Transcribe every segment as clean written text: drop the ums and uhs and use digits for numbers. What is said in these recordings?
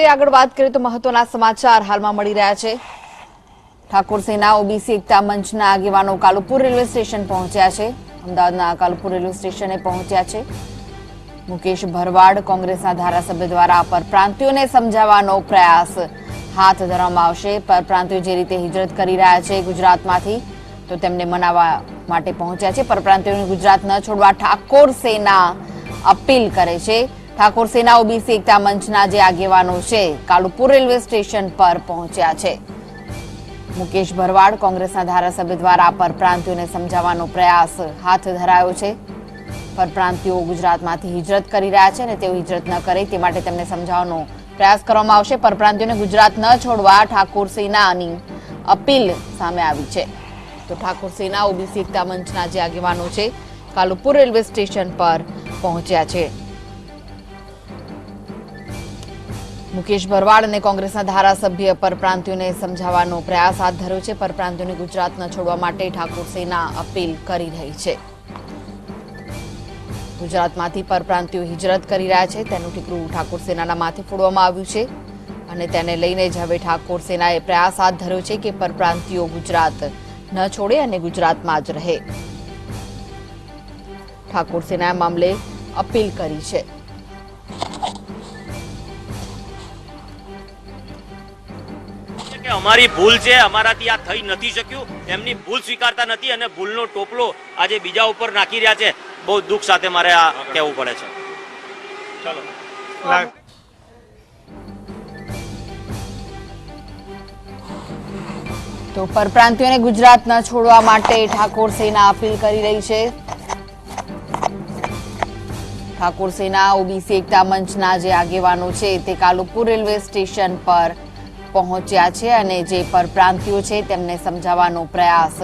આગળ વાત કરીએ તો મહત્વના સમાચાર હાલમાં મળી રહ્યા છે। ઠાકોર સેના ઓબીસી એકતા મંચના આગેવાનો કાલુપુર રેલવે સ્ટેશન પહોંચ્યા છે। અમદાવાદના કાલુપુર રેલવે સ્ટેશને પહોંચ્યા છે। મુકેશ ભરવાડ કોંગ્રેસના ધારાસભ્ય દ્વારા પરપ્રાંતિયોને સમજાવવાનો પ્રયાસ હાથ ધરવામાં આવશે। પરપ્રાંતિયો જે રીતે હિજરત કરી રહ્યા છે ગુજરાતમાંથી તો તેમને મનાવવા માટે પહોંચ્યા છે। પરપ્રાંતિયોને ગુજરાત ન છોડવા ઠાકોર સેના અપીલ કરે છે। ઠાકોર સેના ઓબીસી એકતા મંચના જે આગેવાનો છે કાલુપુર રેલવે સ્ટેશન પર પહોંચ્યા છે। મુકેશ ભરવાડ કોંગ્રેસના ધારાસભ્ય દ્વારા પરપ્રાંતિયોને સમજાવવાનો પ્રયાસ હાથ ધરાયો છે। પરપ્રાંતિયો ગુજરાતમાંથી હિજરત કરી રહ્યા છે અને તેઓ હિજરત ન કરે તે માટે તેમને સમજાવવાનો પ્રયાસ કરવામાં આવશે। પરપ્રાંતિયોને ગુજરાત ન છોડવા ઠાકોર સેનાની અપીલ સામે આવી છે। તો ઠાકોર સેના ઓબીસી એકતા મંચના જે આગેવાનો છે કાલુપુર રેલવે સ્ટેશન પર પહોંચ્યા છે। મુકેશ ભરવાડ અને કોંગ્રેસના ધારાસભ્ય પરપ્રાંતિયોને સમજાવવાનો પ્રયાસ હાથ ધર્યો છે। પરપ્રાંતિયોને ગુજરાત ન છોડવા માટે ઠાકોર સેના અપીલ કરી રહી છે। ગુજરાતમાંથી પરપ્રાંતિયો હિજરત કરી રહ્યા છે તેનું ટીકરું ઠાકોર સેનાના માથે ફોડવામાં આવ્યું છે અને તેને લઈને જ હવે ઠાકોર સેનાએ પ્રયાસ હાથ ધર્યો છે કે પરપ્રાંતિયો ગુજરાત ન છોડે અને ગુજરાતમાં જ રહે। ઠાકોર સેનાએ મામલે અપીલ કરી છે। અમારી ભૂલ છે, અમારાથી આ થઈ નથી શક્યું, એમની ભૂલ સ્વીકારતા નથી અને ભૂલનો ટોપલો આજે બીજા ઉપર નાખી રહ્યા છે। બહુ દુઃખ સાથે મારે આ કહેવું પડે છે। ચલો તો પરપ્રાંતિયોને ગુજરાત ન છોડવા માટે ઠાકોર સેના અપીલ કરી રહી છે। ઠાકોર સેના ઓબીસી એકતા મંચના જે આગેવાનો છે તે કાલુપુર રેલવે સ્ટેશન પર પહોંચ્યા છે અને જે પરપ્રાંતિયો છે તેમને સમજાવવાનો પ્રયાસ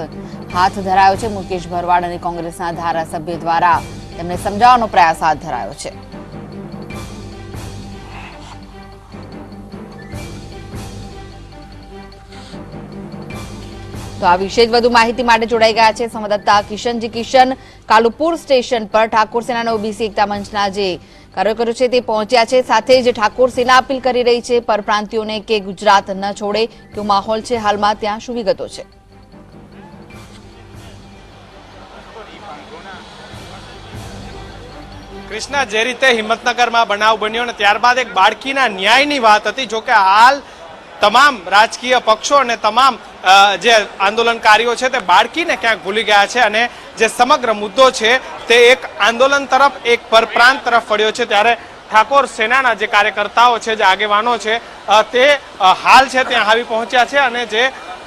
હાથ ધરાયો છે। મુકેશ ભરવાડ અને કોંગ્રેસના ધારાસભ્ય દ્વારા તેમને સમજાવવાનો પ્રયાસ હાથ ધરાયો છે। તો આ વિશે વધુ માહિતી માટે જોડાઈ ગયા છે સંવાદદાતા કિશનજી। કિશન, કાલુપુર સ્ટેશન પર ઠાકોર સેનાના ઓબીસી એકતા મંચના જે કાર્યકરો છે તે પહોંચ્યા છે, સાથે જ ઠાકોર સેના અપીલ કરી રહી છે પરપ્રાંતિયોને કે ગુજરાત ન છોડે કેવો માહોલ છે હાલમાં, ત્યાં શું વિગતો છે? કૃષ્ણા, જે રીતે હિંમતનગરમાં બનાવ બન્યો અને ત્યારબાદ એક બાળકીના ન્યાયની વાત હતી, જો કે હાલ તમામ રાજકીય પક્ષો અને તમામ જે આંદોલનકારીઓ છે તે બાળકીને ક્યાંક ભૂલી ગયા છે અને જે સમગ્ર મુદ્દો છે તે એક આંદોલન તરફ, એક પરપ્રાંત તરફ વળ્યો છે। ત્યારે ઠાકોર સેનાના જે કાર્યકર્તાઓ છે, જે આગેવાનો છે તે હાલ છે ત્યાં આવી પહોંચ્યા છે અને જે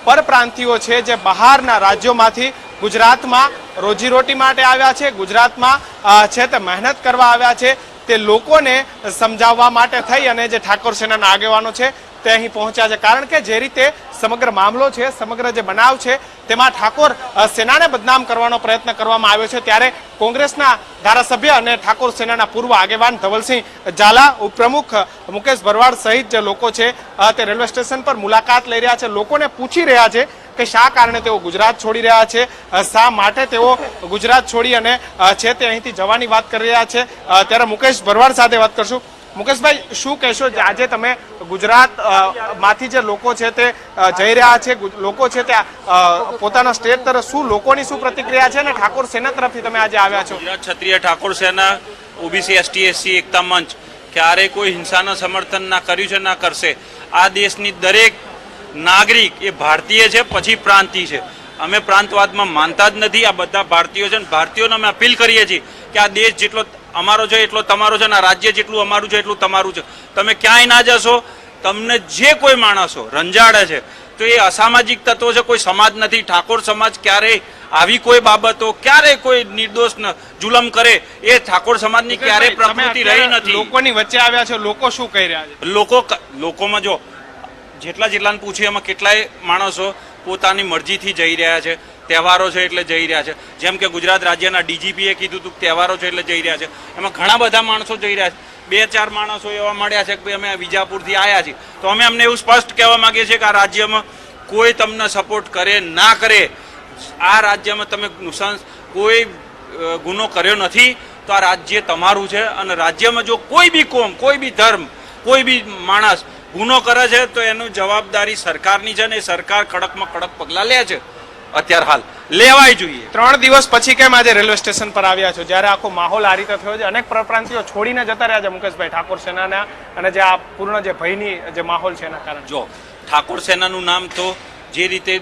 પરપ્રાંતિયો છે જે બહારના રાજ્યોમાંથી ગુજરાતમાં રોજીરોટી માટે આવ્યા છે, ગુજરાતમાં છે તે મહેનત કરવા આવ્યા છે, તે લોકોને સમજાવવા માટે થઈ અને જે ઠાકોર સેનાના આગેવાનો છે તે અહીં પહોંચ્યા છે। કારણ કે જે રીતે સમગ્ર મામલો છે, સમગ્ર જે બનાવ છે તેમાં ઠાકોર સેનાને બદનામ કરવાનો પ્રયત્ન કરવામાં આવ્યો છે, ત્યારે કોંગ્રેસના ધારાસભ્ય અને ઠાકોર સેનાના પૂર્વ આગેવાન ધવલસિંહ ઝાલા, ઉપપ્રમુખ મુકેશ ભરવાડ સહિત જે લોકો છે તે રેલવે સ્ટેશન પર મુલાકાત લઈ રહ્યા છે, લોકોને પૂછી રહ્યા છે કે શા કારણે તેઓ ગુજરાત છોડી રહ્યા છે, શા માટે તેઓ ગુજરાત છોડી અને છે તે અહીંથી જવાની વાત કરી રહ્યા છે। ત્યારે મુકેશ ભરવાડ સાથે વાત કરશું। મુકેશભાઈ, શું કહેશો, આજે તમે ગુજરાત માંથી જે લોકો છે તે જઈ રહ્યા છે, લોકો છે તે પોતાના સ્ટેટ તરફ, શું લોકોની શું પ્રતિક્રિયા છે અને ઠાકોર સેના તરફથી તમે આજે આવ્યા છો? ગુજરાત ક્ષત્રિય ઠાકોર સેના ઓબીસી એસટી એસસી એકતા મંચ ક્યારે કોઈ હિંસાના સમર્થન ના કર્યું છે, ના કરશે। આ દેશની દરેક નાગરિક એ ભારતીય છે, પછી પ્રાંતિય છે। અમે પ્રાંતવાદમાં માનતા જ નથી। આ બધા ભારતીયો છે અને ભારતીયોને અમે અપીલ કરીએ છીએ કે આ દેશ જેટલો અમારો છે એટલો તમારો છે, રાજ્ય જેટલું અમારું છે એટલું તમારું છે। તમે ક્યાંય ના જશો, તમને જે કોઈ માણસો રંજાડે છે તો એ અસામાજિક તત્વો છે, કોઈ સમાજ નથી। ઠાકોર સમાજ ક્યારેય આવી કોઈ બાબતો, ક્યારેય કોઈ નિર્દોષ જુલમ કરે એ ઠાકોર સમાજની ક્યારેય પ્રકૃતિ રહી નથી। લોકોની વચ્ચે આવ્યા છે, લોકો શું કહી રહ્યા છે? લોકોમાં જો જેટલાને પૂછ્યું એમાં કેટલાય માણસો પોતાની મરજીથી જઈ રહ્યા છે। તહેવારો છે એટલે જઈ રહ્યા છે, જેમ કે ગુજરાત રાજ્યના ડીજીપીએ કીધું હતું તહેવારો છે એટલે જઈ રહ્યા છે, એમાં ઘણા બધા માણસો જઈ રહ્યા છે। 2-4 માણસો એવા મળ્યા છે કે અમે વિજાપુરથી આવ્યા છીએ, તો અમે અમને એવું સ્પષ્ટ કહેવા માંગીએ છીએ કે આ રાજ્યમાં કોઈ તમને સપોર્ટ કરે ના કરે, આ રાજ્યમાં તમે નુકસાન કોઈ ગુનો કર્યો નથી તો આ રાજ્ય તમારું છે અને રાજ્યમાં જો કોઈ બી કોમ, કોઈ બી ધર્મ, કોઈ બી માણસ ગુનો કરે છે તો એનું જવાબદારી સરકારની છે ને એ સરકાર કડકમાં કડક પગલાં લે છે. અત્યારે હાલ લેવાય જોઈએ. 3 દિવસ પછી કેમ આજે રેલવે સ્ટેશન પર આવ્યા છો જ્યારે આખો માહોલ આ રીતે થયો છે? અનેક પરપ્રાંતિઓ છોડીને જતા રહ્યા છે મુકેશભાઈ ઠાકોર સેનાના, અને જે આ પૂર્ણ જે ભયની જે માહોલ છે એના કારણે. જો ઠાકોર સેનાનું નામ તો જે રીતે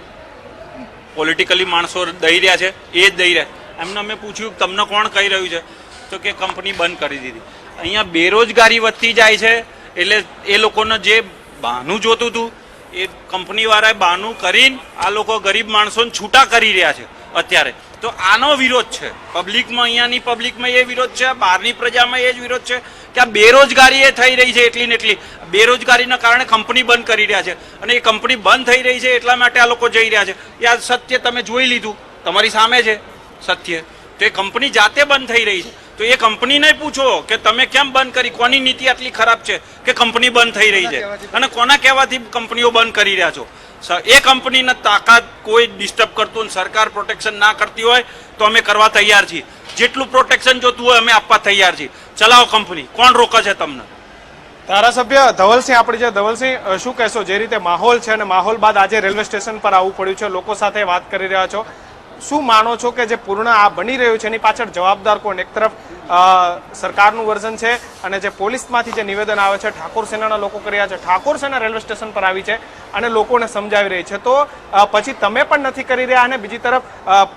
પોલિટિકલી માણસો દઈ રહ્યા છે એ જ દઈ રહ્યા. એમને અમે પૂછ્યું તમને કોણ કહી રહ્યું છે, તો કે કંપની બંધ કરી દીધી. અહીંયા બેરોજગારી વધતી જાય છે એટલે એ લોકોને જે બહાનું જોતું હતું એ કંપનીવાળાએ બહાનું કરીને આ લોકો ગરીબ માણસોને છૂટા કરી રહ્યા છે અત્યારે. તો આનો વિરોધ છે પબ્લિકમાં, અહીંયાની પબ્લિકમાં એ વિરોધ છે, બહારની પ્રજામાં એ જ વિરોધ છે કે આ બેરોજગારી એ થઈ રહી છે એટલી ને એટલી. બેરોજગારીના કારણે કંપની બંધ કરી રહ્યા છે અને એ કંપની બંધ થઈ રહી છે એટલા માટે આ લોકો જઈ રહ્યા છે. એ આ સત્ય તમે જોઈ લીધું, તમારી સામે છે સત્ય. તો એ કંપની જાતે બંધ થઈ રહી છે તો એ કંપનીને પૂછો કે તમે કેમ બંધ કરી, કોની નીતિ આટલી ખરાબ છે કે કંપની બંધ થઈ રહી છે અને કોના કહેવાથી કંપનીઓ બંધ કરી રહ્યા છો. એ કંપનીને તાકાત કોઈ ડિસ્ટર્બ કરતું સરકાર પ્રોટેક્શન ના કરતી હોય તો અમે કરવા તૈયાર છીએ. જેટલું પ્રોટેક્શન જોતું હોય અમે આપવા તૈયાર છીએ. ચલાવો કંપની, કોણ રોકે છે તમને? ધારાસભ્ય ધવલસિંહ આપણી છે. ધવલસિંહ, શું કહેશો? જે રીતે માહોલ છે અને માહોલ બાદ આજે રેલવે સ્ટેશન પર આવવું પડ્યું છે, લોકો સાથે વાત કરી રહ્યા છો, શું માનો છો કે જે પૂર્ણ આ બની રહ્યું છે એની પાછળ જવાબદાર કોણ? એક તરફ સરકારનું વર્ઝન છે અને જે પોલીસમાંથી જે નિવેદન આવે છે ઠાકોર સેનાના લોકો કરી રહ્યા છે. ઠાકોર સેના રેલવે સ્ટેશન પર આવી છે અને લોકોને સમજાવી રહી છે, તો પછી તમે પણ નથી કરી રહ્યા અને બીજી તરફ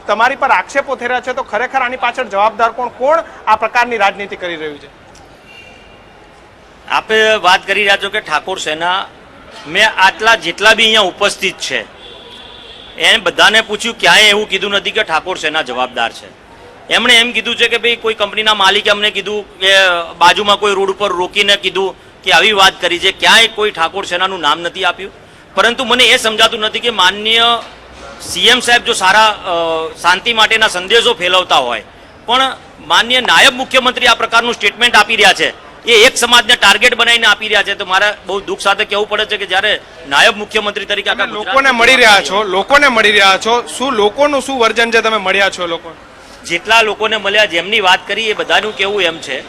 તમારી પર આક્ષેપો થઈ રહ્યા છે, તો ખરેખર આની પાછળ જવાબદાર કોણ? કોણ આ પ્રકારની રાજનીતિ કરી રહ્યું છે? આપે વાત કરી રહ્યા છો કે ઠાકોર સેના, મેં આટલા જેટલા બી અહીંયા ઉપસ્થિત છે એને બધાને પૂછ્યું, ક્યાંય એવું કીધું નથી કે ઠાકોર સેના જવાબદાર છે. એમણે એમ કીધું છે કે ભાઈ કોઈ કંપનીના માલિકે અમને કીધું કે બાજુમાં કોઈ રોડ ઉપર રોકીને કીધું કે આવી વાત કરી છે. ક્યાંય કોઈ ઠાકોર સેનાનું નામ નથી આપ્યું. પરંતુ મને એ સમજાતું નથી કે માનનીય સીએમ સાહેબ જો સારા શાંતિ માટેના સંદેશો ફેલાવતા હોય, પણ માનનીય નાયબ મુખ્યમંત્રી આ પ્રકારનું સ્ટેટમેન્ટ આપી રહ્યા છે, એ એક સમાજને ટાર્ગેટ બનાવીને આપી રહ્યા છે. તો મારે બહુ દુઃખ સાથે કહેવું પડે છે કે જ્યારે નાયબ મુખ્યમંત્રી તરીકે લોકોને મળી રહ્યા છો, લોકોને મળી રહ્યા છો, શું લોકોનું શું વર્જન છે? તમે મળ્યા છો લોકો? જેટલા લોકોને મળ્યા, જેમની વાત કરી, એ બધાનું કહેવું એમ છે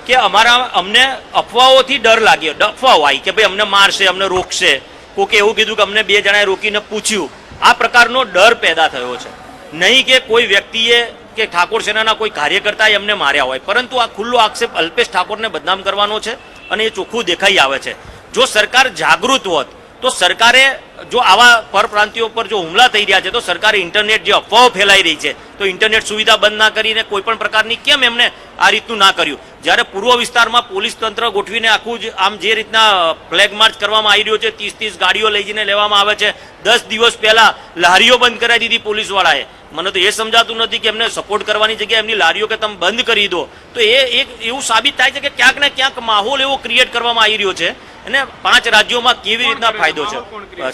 કે અમને અફવાઓથી ડર લાગ્યો. અફવાઓ આવી કે ભાઈ અમને મારશે, અમને રોકશે. કોકે એવું કીધું કે અમને 2 જણાએ રોકીને પૂછ્યું. આ પ્રકારનો ડર પેદા થયો છે. નહીં કે કોઈ વ્યક્તિએ કે ઠાકોર સેનાના કોઈ કાર્યકર્તાએ એમને માર્યા હોય, પરંતુ આ ખુલ્લો આક્ષેપ અલ્પેશ ઠાકોરને બદનામ કરવાનો છે અને એ ચોખ્ખું દેખાઈ આવે છે. જો સરકાર જાગૃત હોત તો સરકારે, જો આવા પરપ્રાંતિયો પર જો હુમલા થઈ રહ્યા છે તો સરકારે ઇન્ટરનેટ જે અફવાઓ ફેલાઈ રહી છે તો ઇન્ટરનેટ સુવિધા બંધ ના કરીને કોઈ પણ પ્રકારની કેમ એમને આ રીતનું ના કર્યું? જ્યારે પૂર્વ વિસ્તારમાં પોલીસ તંત્ર ગોઠવીને આખું જ આમ જે રીતના ફ્લેગ માર્ચ કરવામાં આવી રહ્યો છે, 30 ગાડીઓ લઈ જઈને લેવામાં આવે છે. 10 દિવસ પહેલા લારીઓ બંધ કરાવી દીધી પોલીસવાળાએ. મને તો એ સમજાતું નથી કે એમને સપોર્ટ કરવાની જગ્યાએ એમની લારીઓ કે તમે બંધ કરી દો. તો એ એક એવું સાબિત થાય છે કે ક્યાંક ને ક્યાંક માહોલ એવો ક્રિએટ કરવામાં આવી રહ્યો છે અને 5 રાજ્યોમાં કેવી રીતના ફાયદો છે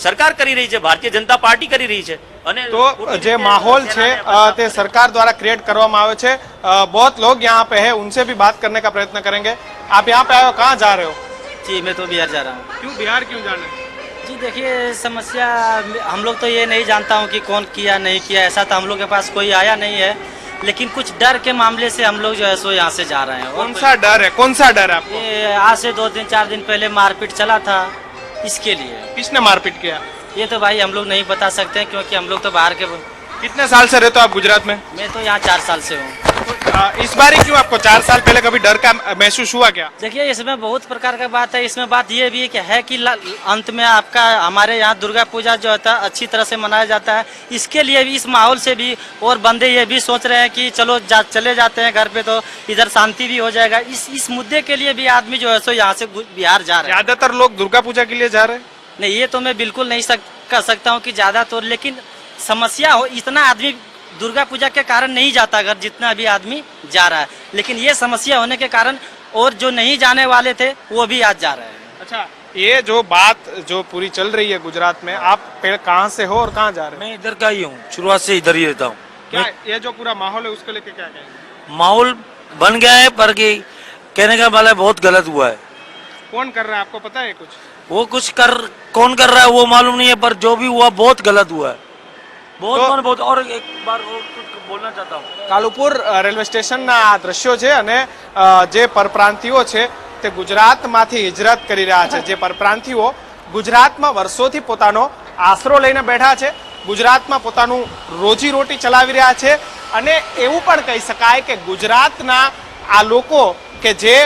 સરકાર કરી રહી છે, ભારતીય જનતા પાર્ટી કરી રહી છે. અને तो जो माहौल है ते सरकार द्वारा क्रिएट करवामां आवे छे. बहुत लोग यहाँ पे है, उनसे भी बात करने का प्रयत्न करेंगे. आप यहाँ पे आए हो, कहाँ जा रहे हो? जी मैं तो बिहार जा रहा हूँ. क्यों बिहार क्यों जाना है? जी देखिए समस्या, हम लोग तो ये नहीं जानता हूँ कि कौन किया नहीं किया, ऐसा तो हम लोग के पास कोई आया नहीं है, लेकिन कुछ डर के मामले से हम लोग जो है सो यहाँ से जा रहे हैं. कौन सा डर है? कौन सा डर है आपको? ये आज से 2-4 दिन पहले मारपीट चला था, इसके लिए. किसने मारपीट किया? ये तो भाई हम लोग नहीं बता सकते हैं क्योंकि हम लोग तो बाहर के. कितने साल से रहते हो आप गुजरात में? मैं तो यहाँ 4 साल से हूँ. इस बार ही क्यों? आपको 4 साल पहले कभी डर का महसूस हुआ क्या? देखिए इसमें बहुत प्रकार का बात है. इसमें बात ये भी है कि अंत में आपका हमारे यहाँ दुर्गा पूजा जो होता है अच्छी तरह से मनाया जाता है. इसके लिए भी, इस माहौल से भी और बंदे ये भी सोच रहे हैं कि चलो चले जाते हैं घर पे तो इधर शांति भी हो जाएगा. इस मुद्दे के लिए भी आदमी जो है सो यहाँ से बिहार जा रहे हैं. ज्यादातर लोग दुर्गा पूजा के लिए जा रहे हैं? नहीं, ये तो मैं बिल्कुल नहीं कह सकता हूँ कि ज्यादा तो, लेकिन समस्या हो, इतना आदमी दुर्गा पूजा के कारण नहीं जाता अगर जितना भी आदमी जा रहा है, लेकिन ये समस्या होने के कारण और जो नहीं जाने वाले थे वो भी आज जा रहे हैं. अच्छा, ये जो बात जो पूरी चल रही है गुजरात में, आप कहाँ से हो और कहाँ जा रहे हैं? मैं इधर का ही हूँ, शुरुआत से इधर ही रहता हूँ. क्या ये जो पूरा माहौल है उसको लेके क्या कहेंगे? माहौल बन गया है पर कि कहने का वाला बहुत गलत हुआ है. कौन कर रहा है आपको पता है कुछ? वो कुछ कौन कर रहा है वो मालूम नहीं है, पर जो भी हुआ बहुत गलत हुआ है. बहुत. और एक बार और कुछ बोलना चाहता हूँ. કાલુપુર રેલવે સ્ટેશનના આ દ્રશ્યો છે અને જે પરપ્રાંતિઓ છે તે ગુજરાતમાંથી હિજરત કરી રહ્યા છે. જે પરપ્રાંતિઓ ગુજરાતમાં વર્ષોથી પોતાનો આશરો લઈને બેઠા છે, ગુજરાતમાં પોતાનું રોજીરોટી ચલાવી રહ્યા છે, અને એવું પણ કહી શકાય કે ગુજરાતના આ લોકો કે જે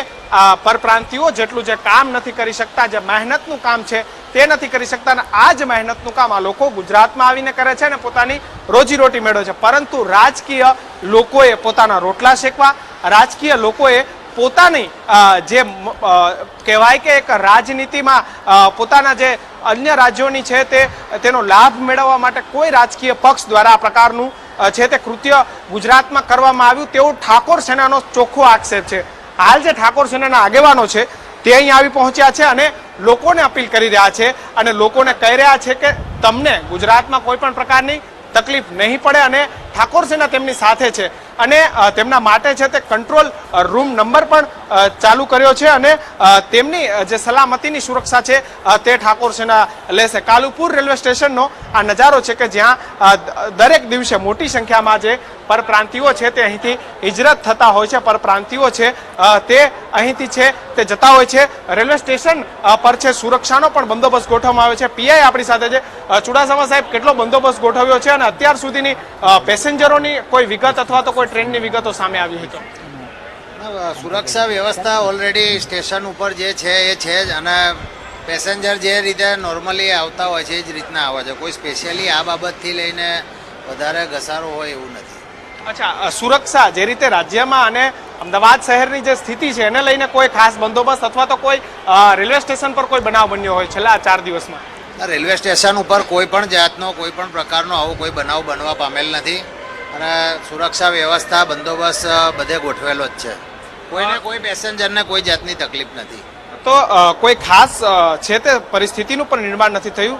પરપ્રાંતિઓ જેટલું જે કામ નથી કરી શકતા, જે મહેનતનું કામ છે તે નથી કરી શકતા, અને આ જ મહેનતનું કામ આ લોકો ગુજરાતમાં આવીને કરે છે અને પોતાની રોજીરોટી મેળવે છે. પરંતુ રાજકીય લોકોએ પોતાના રોટલા શેકવા, રાજકીય લોકોએ પોતાની જે કહેવાય કે એક રાજનીતિમાં પોતાના જે અન્ય રાજ્યોની છે તેનો લાભ મેળવવા માટે કોઈ રાજકીય પક્ષ દ્વારા આ પ્રકારનું છે તે કૃત્ય ગુજરાતમાં કરવામાં આવ્યું તેવું ઠાકોર સેનાનો ચોખ્ખો આક્ષેપ છે. હાલ જે ઠાકોર સેનાના આગેવાનો છે તે અહીં આવી પહોંચ્યા છે અને લોકોને અપીલ કરી રહ્યા છે અને લોકોને કહી રહ્યા છે કે તમને ગુજરાતમાં કોઈ પણ પ્રકારની તકલીફ નહીં પડે અને ઠાકોર સેના તેમની સાથે છે અને તેમના માટે છે તે કંટ્રોલ રૂમ નંબર પણ ચાલુ કર્યો છે અને તેમની જે સલામતીની સુરક્ષા છે તે ઠાકોર સેના લેશે. કાલુપુર રેલવે સ્ટેશનનો આ નજારો છે કે જ્યાં દરેક દિવસે મોટી સંખ્યામાં જે પરપ્રાંતિઓ છે તે અહીંથી હિજરત થતા હોય છે, પરપ્રાંતિઓ છે તે અહીંથી છે તે જતા હોય છે. રેલવે સ્ટેશન પર છે સુરક્ષાનો પણ બંદોબસ્ત ગોઠવવામાં આવ્યો છે. પીઆઈ આપણી સાથે છે. ચુડાસમા સાહેબ, કેટલો બંદોબસ્ત ગોઠવ્યો છે અને અત્યાર સુધીની પેસેન્જરોની કોઈ વિગત અથવા તો કોઈ ટ્રેનની વિગતો સામે આવી હતી? સુરક્ષા વ્યવસ્થા ઓલરેડી સ્ટેશન ઉપર જે છે એ છે જ, અને પેસેન્જર જે રીતે નોર્મલી આવતા હોય છે એ જ રીતના આવે છે. કોઈ સ્પેશિયલી આ બાબતથી લઈને વધારે ઘસારો હોય એવું નથી. અચ્છા, સુરક્ષા જે રીતે રાજ્યમાં અને અમદાવાદ શહેરની જે સ્થિતિ છે એને લઈને કોઈ ખાસ બંદોબસ્ત અથવા તો કોઈ રેલવે સ્ટેશન પર કોઈ બનાવ બન્યો હોય છેલ્લા 4 દિવસમાં? રેલવે સ્ટેશન ઉપર કોઈ પણ જાતનો કોઈ પણ પ્રકારનો આવો કોઈ બનાવ બનવા પામેલ નથી અને સુરક્ષા વ્યવસ્થા બંદોબસ્ત બધે ગોઠવેલો જ છે. કોઈને કોઈ પેસેન્જરને કોઈ જાતની તકલીફ નથી. તો કોઈ ખાસ છે તે પરિસ્થિતિનું પણ નિર્માણ નથી થયું.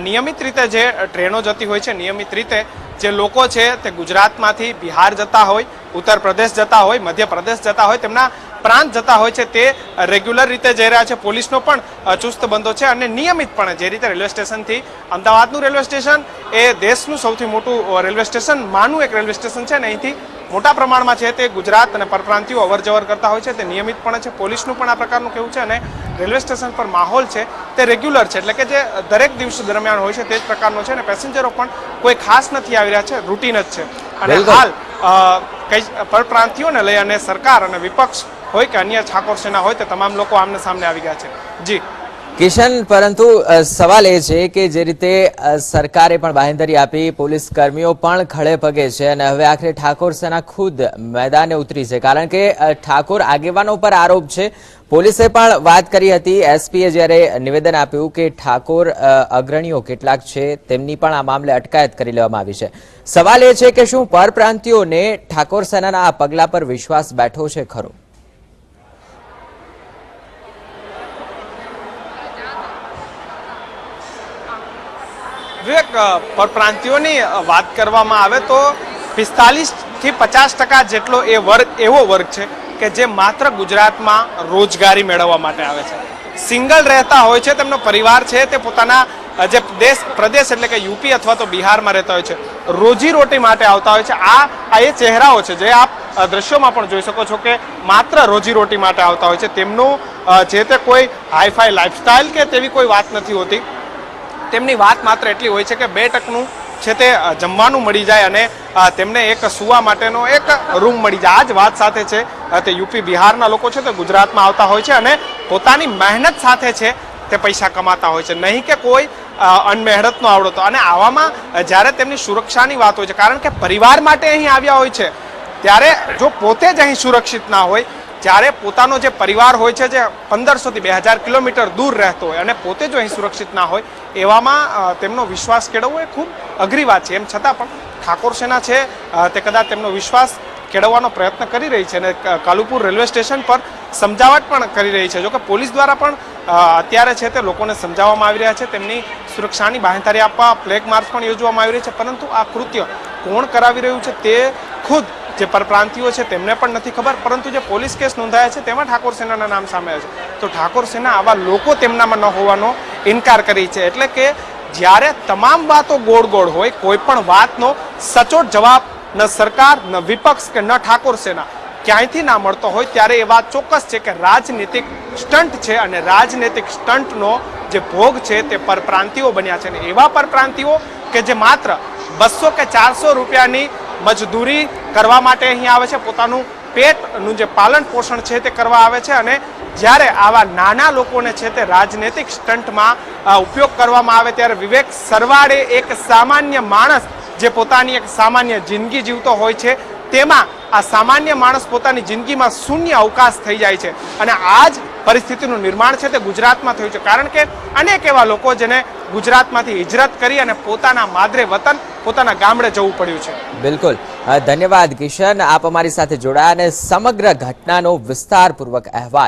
નિયમિત રીતે જે ટ્રેનો જતી હોય છે, નિયમિત રીતે જે લોકો છે તે ગુજરાતમાંથી બિહાર જતા હોય, ઉત્તર પ્રદેશ જતા હોય, મધ્યપ્રદેશ જતા હોય, તેમના પ્રાંત જતા હોય છે તે રેગ્યુલર રીતે જઈ રહ્યા છે. પોલીસનો પણ ચુસ્ત બંદો છે અને નિયમિતપણે જે રીતે રેલવે સ્ટેશનથી અમદાવાદનું રેલવે સ્ટેશન એ દેશનું સૌથી મોટું રેલવે સ્ટેશન માનું એક રેલવે સ્ટેશન છે અને અહીંથી મોટા પ્રમાણમાં છે તે ગુજરાત અને પરપ્રાંતિયો અવર જવર કરતા હોય છે, તે નિયમિતપણે છે. પોલીસનું પણ આ પ્રકારનું કહેવું છે અને રેલવે સ્ટેશન પર માહોલ છે તે રેગ્યુલર છે, એટલે કે જે દરેક દિવસ દરમિયાન હોય છે તે જ પ્રકારનો છે અને પેસેન્જરો પણ કોઈ ખાસ નથી આવી રહ્યા છે, રૂટીન જ છે. અને હાલ કઈ પરપ્રાંતિયોને લઈ અને સરકાર અને વિપક્ષ હોય કે અન્ય ઠાકોર સેના હોય તે તમામ લોકો આમને સામને આવી ગયા છે. જી કિશન, પરંતુ સવાલ એ છે કે જે રીતે સરકારે પણ બાંહેધરી આપી, પોલીસ કર્મીઓ પણ ખડે પગે છે અને હવે આખરે ઠાકોર સેના ખુદ મેદાને ઉતરી છે, કારણ કે ઠાકોર આગેવાનો પર આરોપ છે. પોલીસે પણ વાત કરી હતી, એસપીએ જ્યારે નિવેદન આપ્યું કે ઠાકોર અગ્રણીઓ કેટલાક છે તેમની પણ આ મામલે અટકાયત કરી લેવામાં આવી છે. સવાલ એ છે કે શું પરપ્રાંતિયોને ઠાકોર સેનાના આ પગલા પર વિશ્વાસ બેઠો છે ખરો? પરપ્રાંતિયોની વાત કરવામાં આવે તો 45 થી 50% જેટલો એ વર્ગ એવો વર્ગ છે કે જે માત્ર ગુજરાતમાં રોજગારી મેળવવા માટે આવે છે. સિંગલ રહેતા હોય છે, તેમનો પરિવાર છે તે પોતાના જે પ્રદેશ એટલે કે યુપી અથવા તો બિહારમાં રહેતા હોય છે, રોજીરોટી માટે આવતા હોય છે. આ એ ચહેરાઓ છે જે આપ દ્રશ્યોમાં પણ જોઈ શકો છો કે માત્ર રોજીરોટી માટે આવતા હોય છે. તેમનું જે તે કોઈ હાઈફાઈ લાઈફસ્ટાઈલ કે તેવી કોઈ વાત નથી હોતી. તેમની વાત માત્ર એટલી હોય છે કે 2 ટકનું છે તે જમવાનું મળી જાય અને તેમને એક સુવા માટેનો એક રૂમ મળી જાય. આ જ વાત સાથે છે તે યુપી બિહારના લોકો છે તે ગુજરાતમાં આવતા હોય છે અને પોતાની મહેનત સાથે છે તે પૈસા કમાતા હોય છે, નહીં કે કોઈ અનમહેનતનો આવડો તો. અને આવામાં જ્યારે તેમની સુરક્ષાની વાત હોય છે, કારણ કે પરિવાર માટે અહીં આવ્યા હોય છે, ત્યારે જો પોતે જ અહીં સુરક્ષિત ના હોય, જ્યારે પોતાનો જે પરિવાર હોય છે જે 1500 થી 2000 કિલોમીટર દૂર રહેતો હોય અને પોતે જો અહીં સુરક્ષિત ના હોય, એવામાં તેમનો વિશ્વાસ કેળવવો એ ખૂબ અઘરી વાત છે. એમ છતાં પણ ઠાકોર સેના છે તે કદાચ તેમનો વિશ્વાસ કેળવવાનો પ્રયત્ન કરી રહી છે અને કાલુપુર રેલવે સ્ટેશન પર સમજાવટ પણ કરી રહી છે. જોકે પોલીસ દ્વારા પણ અત્યારે છે તે લોકોને સમજાવવામાં આવી રહ્યા છે, તેમની સુરક્ષાની બાંહેધરી આપવા ફ્લેગ માર્ચ પણ યોજવામાં આવી રહી છે. પરંતુ આ કૃત્ય કોણ કરાવી રહ્યું છે તે ખુદ જે પરપ્રાંતિયો છે તેમને પણ નથી ખબર. પરંતુ જે પોલીસ કેસ નોંધાયા છે તેમાં ઠાકોર સેનાના નામ સામે આવ્યા છે. તો ઠાકોર સેના આવા લોકો તેમનામાં ન હોવાનો ઇનકાર કરી છે. એટલે કે જ્યારે તમામ વાતો ગોળ ગોળ હોય, કોઈ પણ વાતનો સચોટ જવાબ ન સરકાર, ન વિપક્ષ કે ન ઠાકોર સેના ક્યાંયથી ના મળતો હોય ત્યારે એ વાત ચોક્કસ છે કે રાજનીતિક સ્ટન્ટ છે અને રાજનીતિક સ્ટન્ટનો જે ભોગ છે તે પરપ્રાંતિઓ બન્યા છે અને એવા પરપ્રાંતિઓ કે જે માત્ર 200 કે 400 રૂપિયાની મજદૂરી કરવા માટે અહીં આવે છે, પોતાનું પેટનું જે પાલન પોષણ છે તે કરવા આવે છે અને જ્યારે આવા નાના લોકોને છે તે રાજનૈતિક સ્ટન્ટમાં ઉપયોગ કરવામાં આવે ત્યારે વિવેક સરવાળે એક સામાન્ય માણસ જે પોતાની એક સામાન્ય જિંદગી જીવતો હોય છે તેમાં આ સામાન્ય માણસ પોતાની જિંદગીમાં શૂન્ય અવકાશ થઈ જાય છે અને આ જ પરિસ્થિતિનું નિર્માણ છે તે ગુજરાતમાં થયું છે, કારણ કે અનેક એવા લોકો જેને ગુજરાતમાંથી હિજરત કરી અને પોતાના માદરે વતન પોતાના ગામડે જવું પડ્યું છે. બિલકુલ, ધન્યવાદ કિશન, આપ અમારી સાથે જોડાયા અને સમગ્ર ઘટનાનો વિસ્તારપૂર્વક અહેવાલ